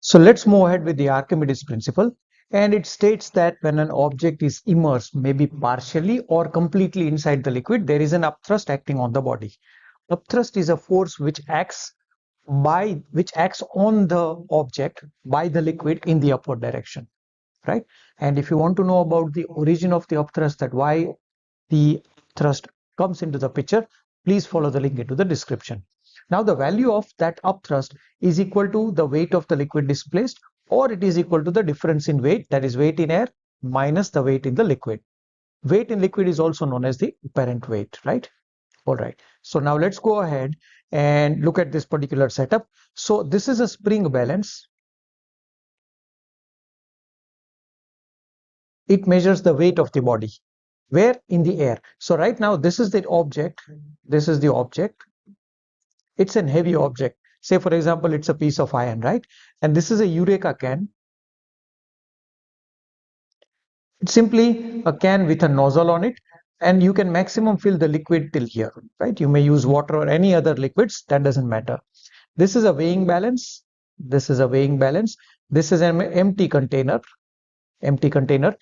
So let's move ahead with the Archimedes principle. And it states that when an object is immersed, maybe partially or completely inside the liquid, there is an upthrust acting on the body. Upthrust is a force which acts on the object by the liquid in the upward direction, right? And if you want to know about the origin of the upthrust, that why the thrust comes into the picture, please follow the link into the description. Now the value of that upthrust is equal to the weight of the liquid displaced, or it is equal to the difference in weight, that is weight in air minus the weight in the liquid. Weight in liquid is also known as the apparent weight, right? All right. So now let's go ahead and look at this particular setup. So this is a spring balance. It measures the weight of the body. Where? In the air. So right now, this is the object. This is the object. It's an heavy object. Say, for example, it's a piece of iron, right? And this is a Eureka can. It's simply a can with a nozzle on it, and you can maximum fill the liquid till here, right? You may use water or any other liquids, that doesn't matter. This is a weighing balance. This is a weighing balance. This is an empty container. Empty container.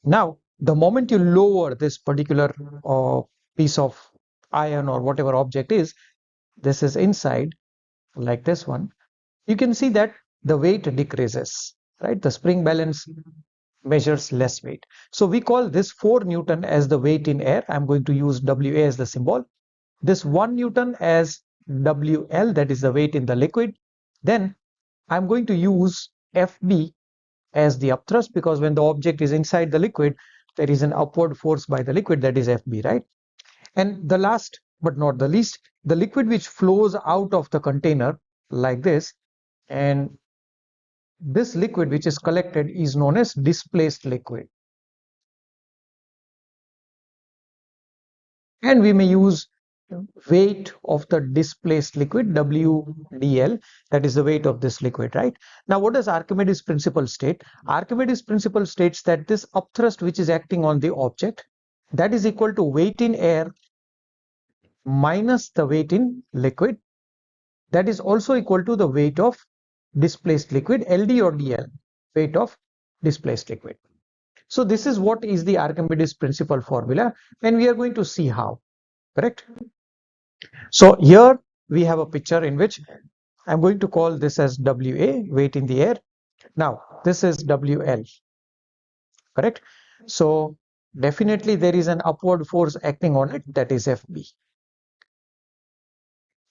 Now, the moment you lower this particular piece of iron or whatever object is, this is inside, like this one, you can see that the weight decreases, right? The spring balance measures less weight. So we call this 4 Newton as the weight in air. I'm going to use WA as the symbol. This 1 Newton as WL, that is the weight in the liquid. Then I'm going to use FB as the upthrust, because when the object is inside the liquid, there is an upward force by the liquid, that is FB, right? And the last but not the least, the liquid which flows out of the container like this, and this liquid which is collected is known as displaced liquid. And we may use weight of the displaced liquid, WDL, that is the weight of this liquid, right? Now, what does Archimedes principle state? Archimedes principle states that this upthrust which is acting on the object, that is equal to weight in air minus the weight in liquid, that is also equal to the weight of displaced liquid, LD or DL, weight of displaced liquid. So this is what is the Archimedes principle formula, and we are going to see how, correct? So here we have a picture in which I'm going to call this as WA, weight in the air. Now this is WL, correct? So definitely there is an upward force acting on it, that is FB,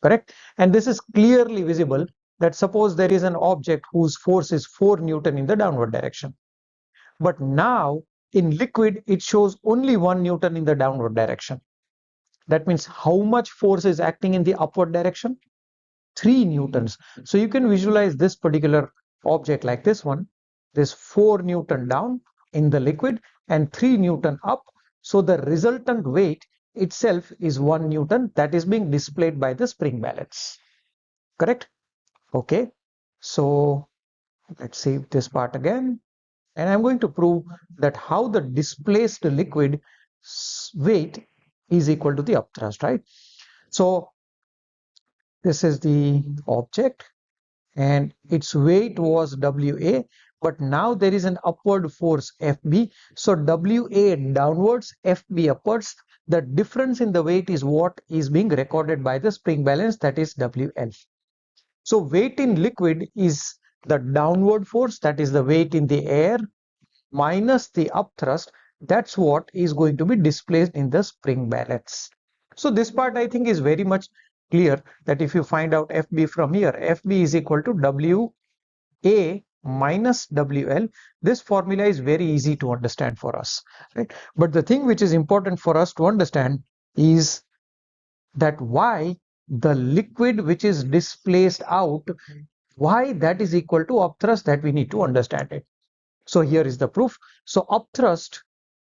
correct? And this is clearly visible, that suppose there is an object whose force is 4 Newton in the downward direction. But now in liquid, it shows only 1 Newton in the downward direction. That means how much force is acting in the upward direction? 3 Newtons. So you can visualize this particular object like this one. This 4 Newton down in the liquid and 3 Newton up. So the resultant weight itself is 1 Newton, that is being displayed by the spring balance. Correct? Okay. So let's see this part again. And I'm going to prove that how the displaced liquid weight is equal to the upthrust, right? So this is the object and its weight was WA, but now there is an upward force FB. So WA downwards, FB upwards. The difference in the weight is what is being recorded by the spring balance, that is WL. So weight in liquid is the downward force, that is the weight in the air, minus the upthrust, that's what is going to be displaced in the spring balance. So this part I think is very much clear, that if you find out FB from here, FB is equal to WA minus WL. This formula is very easy to understand for us, right? But the thing which is important for us to understand is that why the liquid which is displaced out, why that is equal to upthrust, that we need to understand it. So here is the proof. So upthrust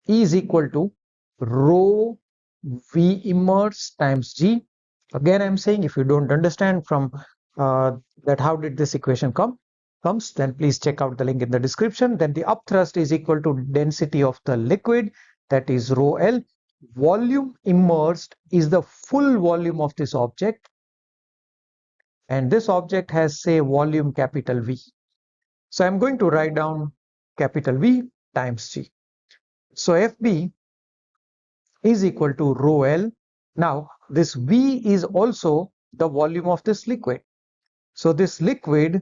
is equal to rho V immersed times G. Again, I'm saying if you don't understand from that how did this equation comes, then please check out the link in the description. Then the upthrust is equal to density of the liquid, that is rho L. Volume immersed is the full volume of this object, and this object has, say, volume capital V. So I'm going to write down capital V times G. So FB is equal to rho L. Now this V is also the volume of this liquid. So this liquid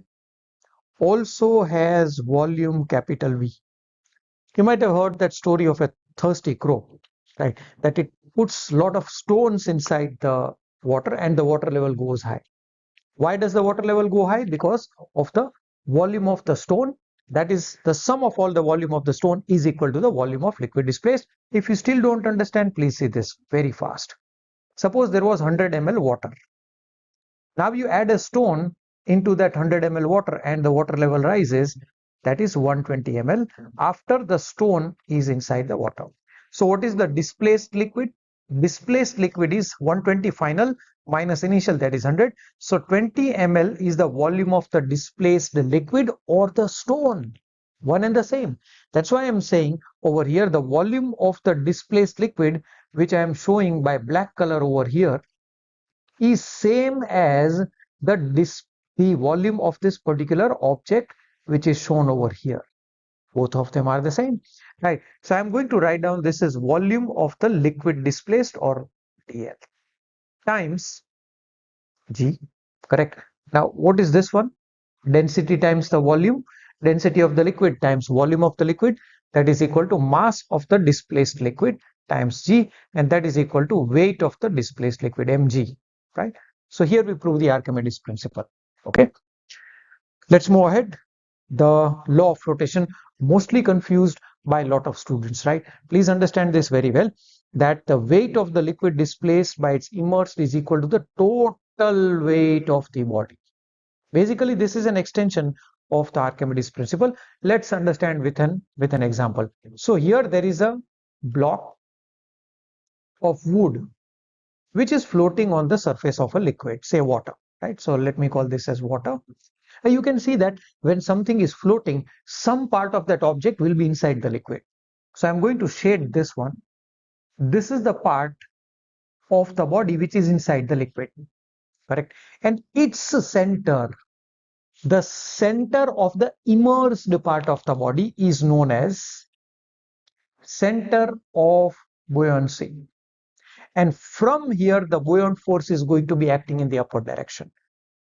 also has volume capital V. You might have heard that story of a thirsty crow, right? That it puts a lot of stones inside the water and the water level goes high. Why does the water level go high? Because of the volume of the stone. That is, the sum of all the volume of the stone is equal to the volume of liquid displaced. If you still don't understand, please see this very fast. Suppose there was 100 ml water. Now you add a stone into that 100 ml water and the water level rises. That is 120 ml after the stone is inside the water. So what is the displaced liquid? Displaced liquid is 120 final minus initial, that is 100. So 20 ml is the volume of the displaced liquid or the stone. One and the same. That's why I'm saying over here the volume of the displaced liquid, which I am showing by black color over here, is same as the volume of this particular object, which is shown over here. Both of them are the same, right? So I'm going to write down this is volume of the liquid displaced, or dl, times G. Correct. Now what is this one? Density times the volume. Density of the liquid times volume of the liquid, that is equal to mass of the displaced liquid times G, and that is equal to weight of the displaced liquid, mg, right? So here we prove the Archimedes principle. Okay, let's move ahead. The law of flotation, mostly confused by a lot of students, right? Please understand this very well, that the weight of the liquid displaced by its immersed is equal to the total weight of the body. Basically, this is an extension of the Archimedes principle. Let's understand with an example. So here there is a block of wood which is floating on the surface of a liquid, say water, right? So let me call this as water. And you can see that when something is floating, some part of that object will be inside the liquid. So I'm going to shade this one. This is the part of the body which is inside the liquid, correct? And its center, the center of the immersed part of the body, is known as center of buoyancy. And from here, the buoyant force is going to be acting in the upward direction.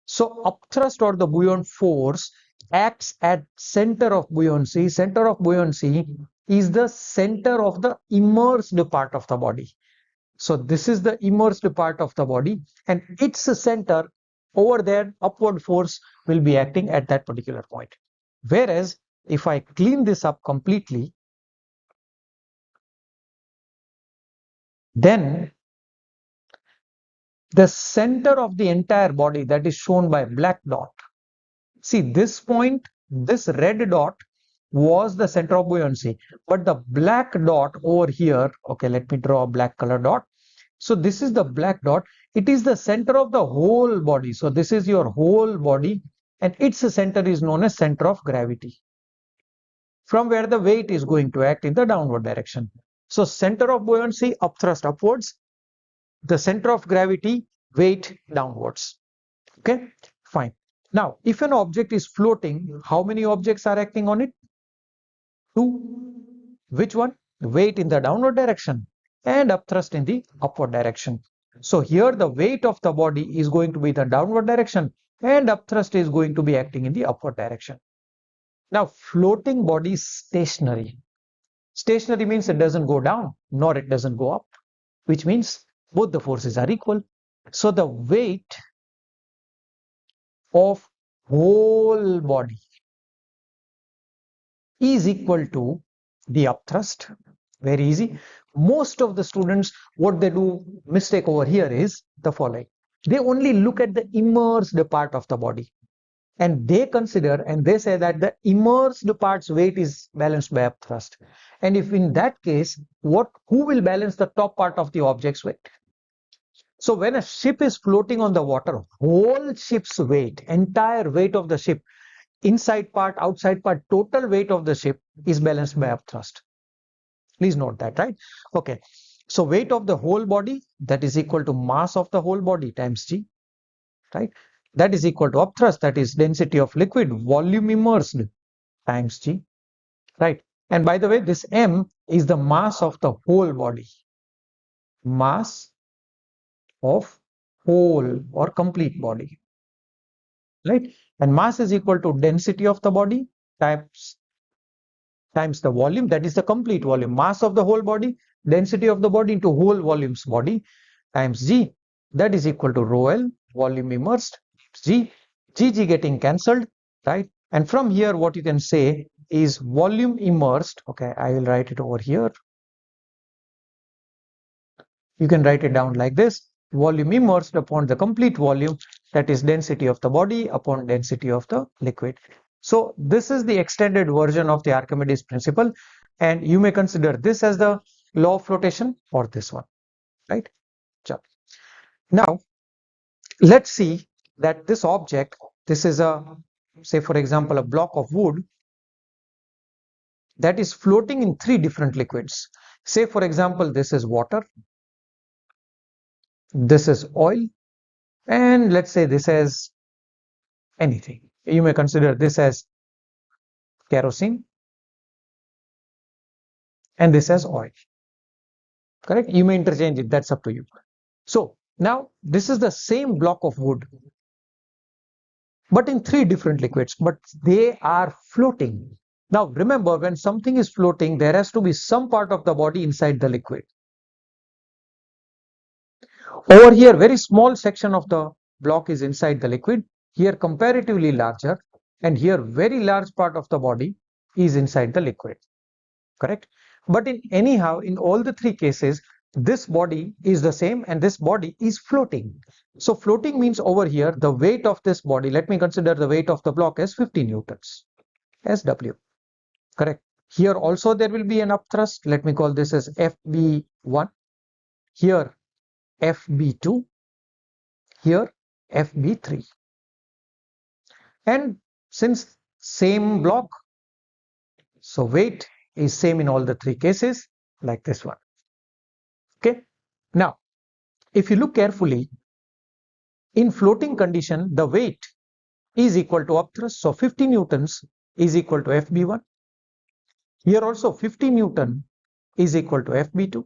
So upthrust or the buoyant force acts at center of buoyancy. Center of buoyancy is the center of the immersed part of the body. So this is the immersed part of the body, and its center over there, upward force will be acting at that particular point. Whereas if I clean this up completely, then the center of the entire body, that is shown by black dot. See this point, this red dot was the center of buoyancy, but the black dot over here, okay, let me draw a black color dot. So this is the black dot. It is the center of the whole body. So this is your whole body, and its center is known as center of gravity, from where the weight is going to act in the downward direction. So center of buoyancy, upthrust upwards, the center of gravity, weight downwards. Okay, fine. Now, if an object is floating, how many objects are acting on it? Two. Which one? Weight in the downward direction and upthrust in the upward direction. So here the weight of the body is going to be the downward direction and upthrust is going to be acting in the upward direction. Now, floating body is stationary. Stationary means it doesn't go down nor it doesn't go up, which means both the forces are equal. So the weight of whole body is equal to the upthrust. Very easy. Most of the students, what they do mistake over here is the following. They only look at the immersed part of the body, and they consider and they say that the immersed part's weight is balanced by upthrust. And if in that case, who will balance the top part of the object's weight? So when a ship is floating on the water, whole ship's weight, entire weight of the ship, inside part, outside part, total weight of the ship is balanced by upthrust. Please note that, right? Okay. So weight of the whole body, that is equal to mass of the whole body times G, right? That is equal to upthrust, that is density of liquid, volume immersed, times G, right? And by the way, this M is the mass of the whole body, mass of whole or complete body, right? And mass is equal to density of the body times the volume, that is the complete volume, mass of the whole body, density of the body into whole volumes body, times G, that is equal to rho L, volume immersed, G, G getting cancelled, right? And from here, what you can say is volume immersed. Okay, I will write it over here. You can write it down like this: volume immersed upon the complete volume, that is density of the body upon density of the liquid. So this is the extended version of the Archimedes principle, and you may consider this as the law of flotation or this one, right? Now let's see that this object, this is a, say for example, a block of wood that is floating in three different liquids. Say for example, this is water, this is oil, and let's say this is anything. You may consider this as kerosene and this as oil. Correct? You may interchange it, that's up to you. So now this is the same block of wood, but in three different liquids, but they are floating. Now remember, when something is floating, there has to be some part of the body inside the liquid. Over here, very small section of the block is inside the liquid, here comparatively larger, and here very large part of the body is inside the liquid. Correct? But in all the three cases, this body is the same and this body is floating. So floating means over here, the weight of this body, let me consider the weight of the block as 50 newtons, SW. Correct? Here also there will be an upthrust. Let me call this as FB1. Here FB2. Here FB3. And since same block, so weight is same in all the three cases, like this one. Okay. Now, if you look carefully, in floating condition, the weight is equal to upthrust. So 50 newtons is equal to FB1. Here also 50 Newton is equal to FB2.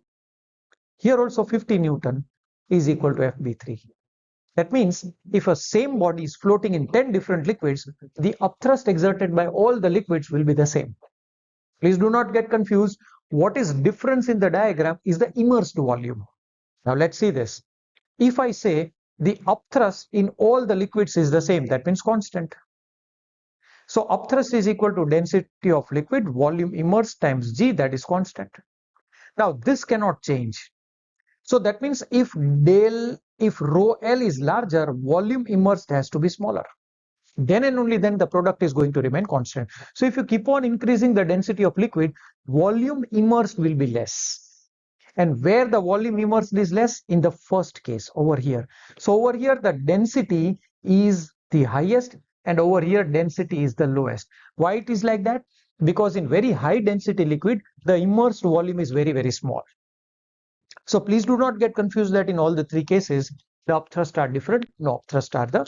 Here also 50 Newton is equal to FB3. That means if a same body is floating in 10 different liquids, the upthrust exerted by all the liquids will be the same. Please do not get confused. What is difference in the diagram is the immersed volume. Now let's see this. If I say the upthrust in all the liquids is the same, that means constant. So upthrust is equal to density of liquid, volume immersed times G, that is constant. Now this cannot change. So that means if rho L is larger, volume immersed has to be smaller. Then and only then the product is going to remain constant. So if you keep on increasing the density of liquid, volume immersed will be less. And where the volume immersed is less? In the first case, over here. So over here the density is the highest and over here density is the lowest. Why it is like that? Because in very high density liquid, the immersed volume is very, very small. So please do not get confused that in all the three cases, the upthrust are different. No, upthrust are the